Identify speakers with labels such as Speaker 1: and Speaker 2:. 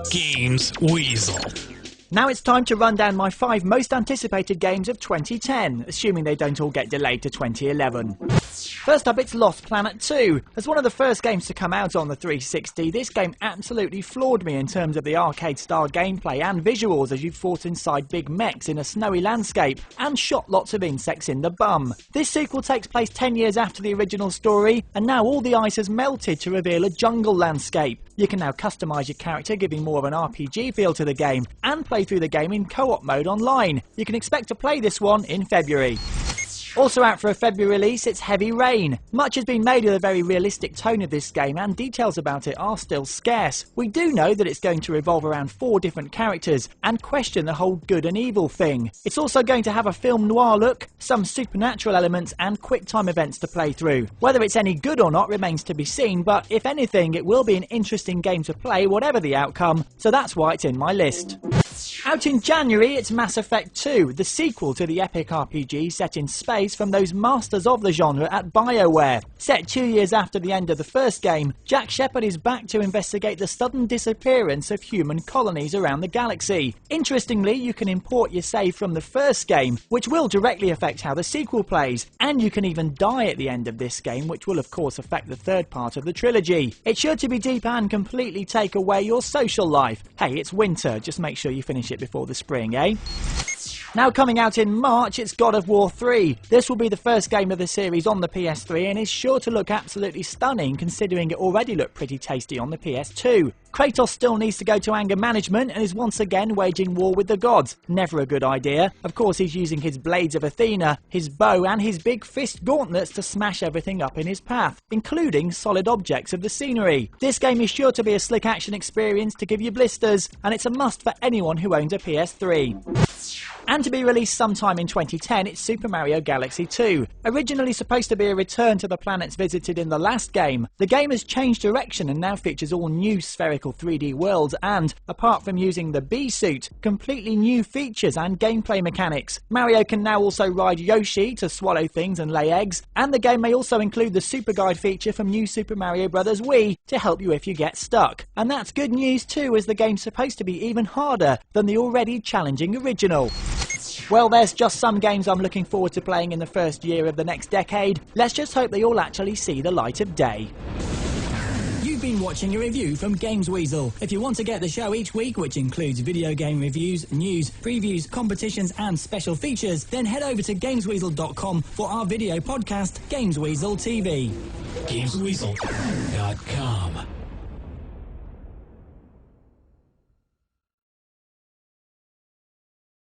Speaker 1: Games Weasel.
Speaker 2: Now it's time to run down my 5 most anticipated games of 2010, assuming they don't all get delayed to 2011. First up, it's Lost Planet 2. As one of the first games to come out on the 360, this game absolutely floored me in terms of the arcade-style gameplay and visuals as you fought inside big mechs in a snowy landscape and shot lots of insects in the bum. This sequel takes place 10 years after the original story, and now all the ice has melted to reveal a jungle landscape. You can now customise your character, giving more of an RPG feel to the game, and play through the game in co-op mode online. You can expect to play this one in February. Also out for a February release, it's Heavy Rain. Much has been made of the very realistic tone of this game, and details about it are still scarce. We do know that it's going to revolve around 4 different characters and question the whole good and evil thing. It's also going to have a film noir look, some supernatural elements and quick time events to play through. Whether it's any good or not remains to be seen, but if anything it will be an interesting game to play whatever the outcome, so that's why it's in my list. Out in January, it's Mass Effect 2, the sequel to the epic RPG set in space from those masters of the genre at BioWare. Set 2 years after the end of the first game, Jack Shepard is back to investigate the sudden disappearance of human colonies around the galaxy. Interestingly, you can import your save from the first game, which will directly affect how the sequel plays, and you can even die at the end of this game, which will of course affect the third part of the trilogy. It's sure to be deep and completely take away your social life. Hey, it's winter, just make sure you finish it before the spring, eh? Now coming out in March, it's God of War 3. This will be the first game of the series on the PS3 and is sure to look absolutely stunning considering it already looked pretty tasty on the PS2. Kratos still needs to go to anger management and is once again waging war with the gods. Never a good idea. Of course he's using his Blades of Athena, his bow and his big fist gauntlets to smash everything up in his path, including solid objects of the scenery. This game is sure to be a slick action experience to give you blisters, and it's a must for anyone who owns a PS3. And to be released sometime in 2010, it's Super Mario Galaxy 2. Originally supposed to be a return to the planets visited in the last game, the game has changed direction and now features all new spherical 3D worlds and, apart from using the Bee suit, completely new features and gameplay mechanics. Mario can now also ride Yoshi to swallow things and lay eggs, and the game may also include the Super Guide feature from New Super Mario Bros. Wii to help you if you get stuck. And that's good news too, as the game's supposed to be even harder than the already challenging original. Well, there's just some games I'm looking forward to playing in the first year of the next decade. Let's just hope they all actually see the light of day.
Speaker 3: You've been watching a review from Games Weasel. If you want to get the show each week, which includes video game reviews, news, previews, competitions and special features, then head over to GamesWeasel.com for our video podcast, Games Weasel TV.
Speaker 1: GamesWeasel.com